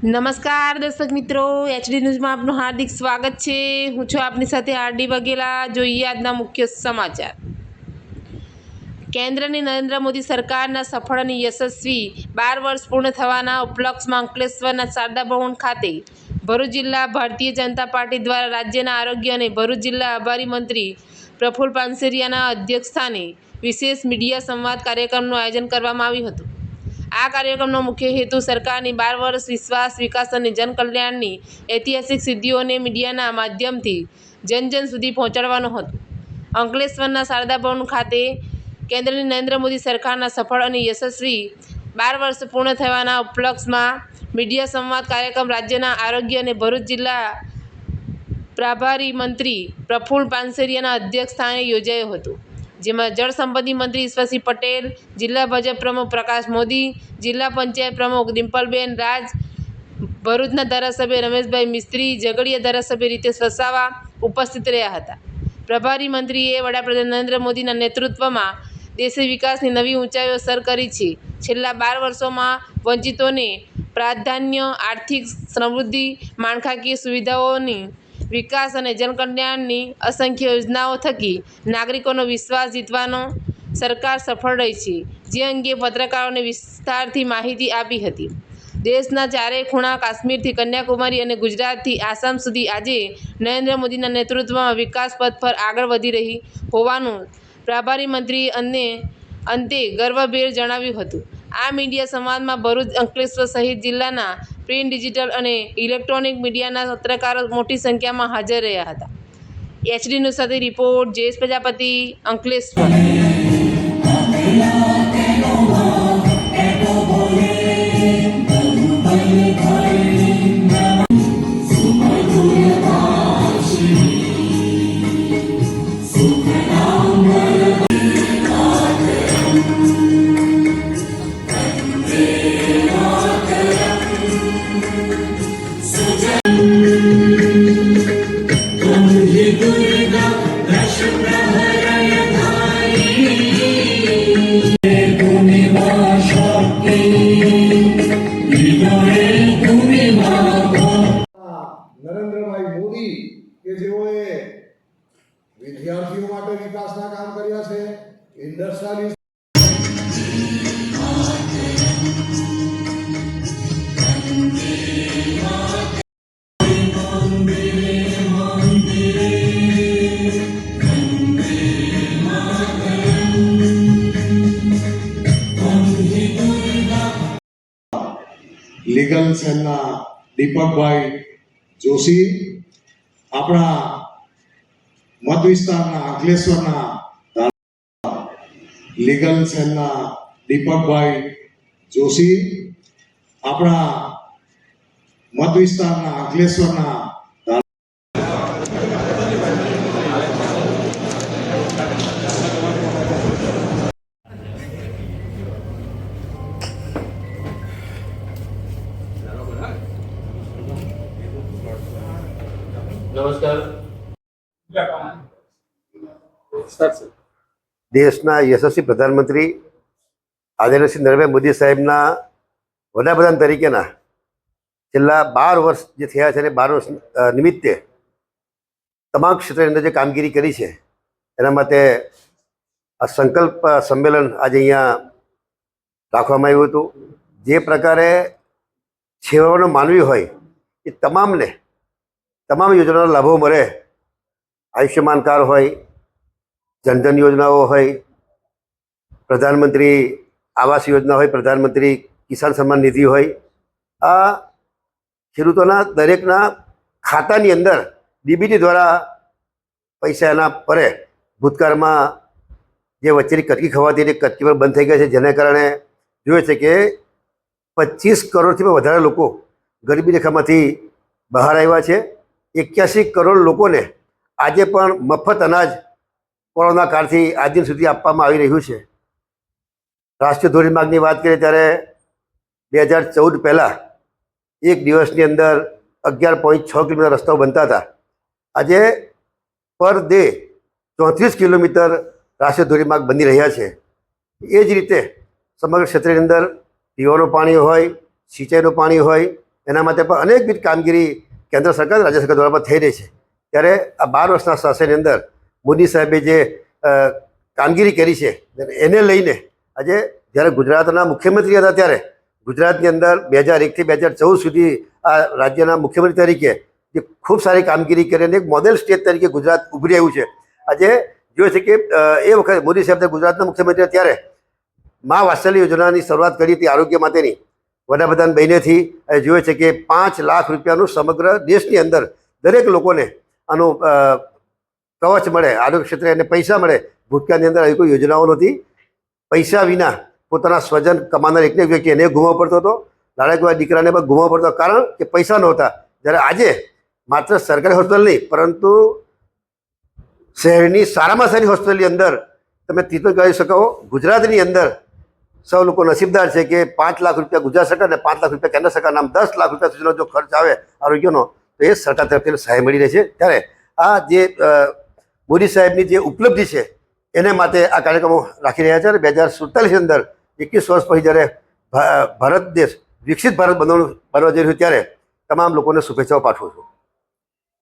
નમસ્કાર દર્શક મિત્રો, એચડી ન્યૂઝમાં આપનું હાર્દિક સ્વાગત છે। હું છું આપની સાથે આરડી વાઘેલા। જોઈએ આજના મુખ્ય સમાચાર। કેન્દ્રની નરેન્દ્ર મોદી સરકારના સફળ અને યશસ્વી 12 વર્ષ પૂર્ણ થવાના ઉપલક્ષમાં અંકલેશ્વરના શારદા ભવન ખાતે ભરૂચ જિલ્લા ભારતીય જનતા પાર્ટી દ્વારા રાજ્યના આરોગ્ય અને ભરૂચ જિલ્લા આભારી મંત્રી પ્રફુલ્લ પાનસેરિયાના અધ્યક્ષસ્થાને વિશેષ મીડિયા સંવાદ કાર્યક્રમનું આયોજન કરવામાં આવ્યું હતું। આ કાર્યક્રમનો મુખ્ય હેતુ સરકારની 12 વર્ષ વિશ્વાસ, વિકાસ અને જનકલ્યાણની ઐતિહાસિક સિદ્ધિઓને મીડિયાના માધ્યમથી જન સુધી પહોંચાડવાનો હતો। અંકલેશ્વરના શારદા ભવન ખાતે કેન્દ્રની નરેન્દ્ર મોદી સરકારના સફળ અને યશસ્વી 12 વર્ષ પૂર્ણ થવાના ઉપલક્ષમાં મીડિયા સંવાદ કાર્યક્રમ રાજ્યના આરોગ્ય અને ભરૂચ જિલ્લા પ્રભારી મંત્રી પ્રફુલ્લ પાનસેરિયાના અધ્યક્ષસ્થાને યોજાયો હતો, જેમાં જળસંપત્તિ મંત્રી ઈશ્વરસિંહ પટેલ, જિલ્લા ભાજપ પ્રમુખ પ્રકાશ મોદી, જિલ્લા પંચાયત પ્રમુખ ડિમ્પલબેન રાજ, ભરૂચના ધારાસભ્ય રમેશભાઈ મિસ્ત્રી, ઝઘડિયા ધારાસભ્ય રીતેશ વસાવા ઉપસ્થિત રહ્યા હતા। પ્રભારી મંત્રીએ વડાપ્રધાન નરેન્દ્ર મોદીના નેતૃત્વમાં દેશે વિકાસની નવી ઊંચાઈઓ સર કરી છે। છેલ્લા 12 વર્ષોમાં વંચિતોને પ્રાધાન્ય, આર્થિક સમૃદ્ધિ, માળખાકીય સુવિધાઓની વિકાસ અને જનકલ્યાણની અસંખ્ય યોજનાઓ થકી નાગરિકોનો વિશ્વાસ જીતવાનો સરકાર સફળ રહી છે, જે અંગે પત્રકારોને વિસ્તારથી માહિતી આપી હતી। દેશના ચારેય ખૂણા, કાશ્મીરથી કન્યાકુમારી અને ગુજરાતથી આસામ સુધી આજે નરેન્દ્ર મોદીના નેતૃત્વમાં વિકાસ પથ પર આગળ વધી રહી હોવાનું પ્રભારી મંત્રીએ અંતે ગર્વભેર જણાવ્યું હતું। આ મીડિયા સંવાદમાં ભરૂચ, અંકલેશ્વર સહિત જિલ્લાના પ્રિન્ટ, ડિજિટલ અને ઇલેક્ટ્રોનિક મીડિયાના પત્રકારો મોટી સંખ્યામાં હાજર રહ્યા હતા। એચડી ન્યૂઝ સાથે રિપોર્ટ જયેશ પ્રજાપતિ, અંકલેશ્વર। નરેન્દ્રભાઈ મોદી કે જેઓએ વિદ્યાર્થીઓ માટે વિકાસના કામ કર્યા છે, ઇન્ડસ્ટ્રીયલિસ્ટ લીગલ સેલના દીપકભાઈ જોશી, આપણા મત વિસ્તારના અંકલેશ્વરના લીગલ સેલના દીપકભાઈ જોશી, આપણા મત વિસ્તારના અંકલેશ્વરના નમસ્કાર। દેશના યશસ્વી પ્રધાનમંત્રી આદરણીય શ્રી નરેન્દ્રભાઈ મોદી સાહેબના વડાપ્રધાન તરીકેના છેલ્લા 12 વર્ષ જે થયા છે અને 12 વર્ષ નિમિત્તે તમામ ક્ષેત્રની અંદર જે કામગીરી કરી છે એના માટે આ સંકલ્પ સંમેલન આજે અહીંયા રાખવામાં આવ્યું હતું। જે પ્રકારે છેવાડાનો માનવી હોય એ તમામને તમામ યોજનાના લાભો મળે, આયુષ્યમાન કાર્ડ હોય, જનધન યોજનાઓ હોય, પ્રધાનમંત્રી આવાસ યોજના હોય, પ્રધાનમંત્રી કિસાન સન્માન નિધિ હોય, આ ખેડૂતોના દરેકના ખાતાની અંદર ડીબીટી દ્વારા પૈસા એના પરે। ભૂતકાળમાં જે વચ્ચેની કટકી ખવાતી હતી, કટકી પર બંધ થઈ ગયા છે, જેના કારણે જોઈએ છે કે 25 કરોડથી પણ વધારે લોકો ગરીબી રેખામાંથી બહાર આવ્યા છે। 81 કરોડ લોકોને આજે પણ મફત અનાજ કોરોના કાળથી આજ દિન સુધી આપવામાં આવી રહ્યું છે। રાષ્ટ્રીય ધોરીમાર્ગની વાત કરીએ ત્યારે 2014 પહેલાં એક દિવસની અંદર 11.6 કિલોમીટર રસ્તાઓ બનતા હતા, આજે પર ડે 34 કિલોમીટર રાષ્ટ્રીય ધોરીમાર્ગ બની રહ્યા છે। એ જ રીતે સમગ્ર ક્ષેત્રની અંદર પીવાનું પાણી હોય, સિંચાઈનું પાણી હોય, એના માટે પણ અનેકવિધ કામગીરી કેન્દ્ર સરકાર રાજ્ય સરકાર દ્વારા પણ થઈ રહી છે. ત્યારે આ 12 વર્ષના શાસનની અંદર મોદી સાહેબે જે કામગીરી કરી છે એને લઈને આજે જ્યારે ગુજરાતના મુખ્યમંત્રી હતા ત્યારે ગુજરાતની અંદર 2001થી 2014 સુધી આ રાજ્યના મુખ્યમંત્રી તરીકે જે ખૂબ સારી કામગીરી કરીને એક મોડેલ સ્ટેટ તરીકે ગુજરાત ઉભરી આવ્યું છે. આજે જોઈએ છે કે એ વખતે મોદી સાહેબ ગુજરાતના મુખ્યમંત્રી ત્યારે મા વાત્સલ્ય યોજનાની શરૂઆત કરી હતી આરોગ્ય માટેની. વડાપ્રધાન બહેનેથી જોઈએ છે કે 5 લાખ રૂપિયાનું સમગ્ર દેશની અંદર દરેક લોકોને આનું કવચ મળે, આરોગ્ય ક્ષેત્રે એને પૈસા મળે. ભૂતકાળની અંદર આવી કોઈ યોજનાઓ નહોતી. પૈસા વિના પોતાના સ્વજન કમાનાર એકને એક વ્યક્તિ એને ગુમાવવો પડતો હતો, લાડકવાળા દીકરાને પણ ગુમાવવો પડતો, કારણ કે પૈસા નહોતા. જ્યારે આજે માત્ર સરકારી હોસ્પિટલ નહીં પરંતુ શહેરની સારામાં સારી હોસ્પિટલની અંદર તમે ટ્રીટમેન્ટ કરી શકો. ગુજરાતની અંદર સૌ લોકો નસીબદાર છે કે 5 લાખ રૂપિયા ગુજરાત સરકાર અને 5 લાખ રૂપિયા કેન્દ્ર સરકારના આમ 10 લાખ રૂપિયા સુધીનો જો ખર્ચ આવે આરોગ્યનો તો એ સરકાર તરફથી સહાય મળી રહે છે. ત્યારે આ જે મોદી સાહેબની જે ઉપલબ્ધિ છે એને માટે આ કાર્યક્રમો રાખી રહ્યા છે. અને 2047ની અંદર 21 વર્ષ પછી જ્યારે ભારત દેશ વિકસિત ભારત બનવા જઈ રહ્યું ત્યારે તમામ લોકોને શુભેચ્છાઓ પાઠવું છું.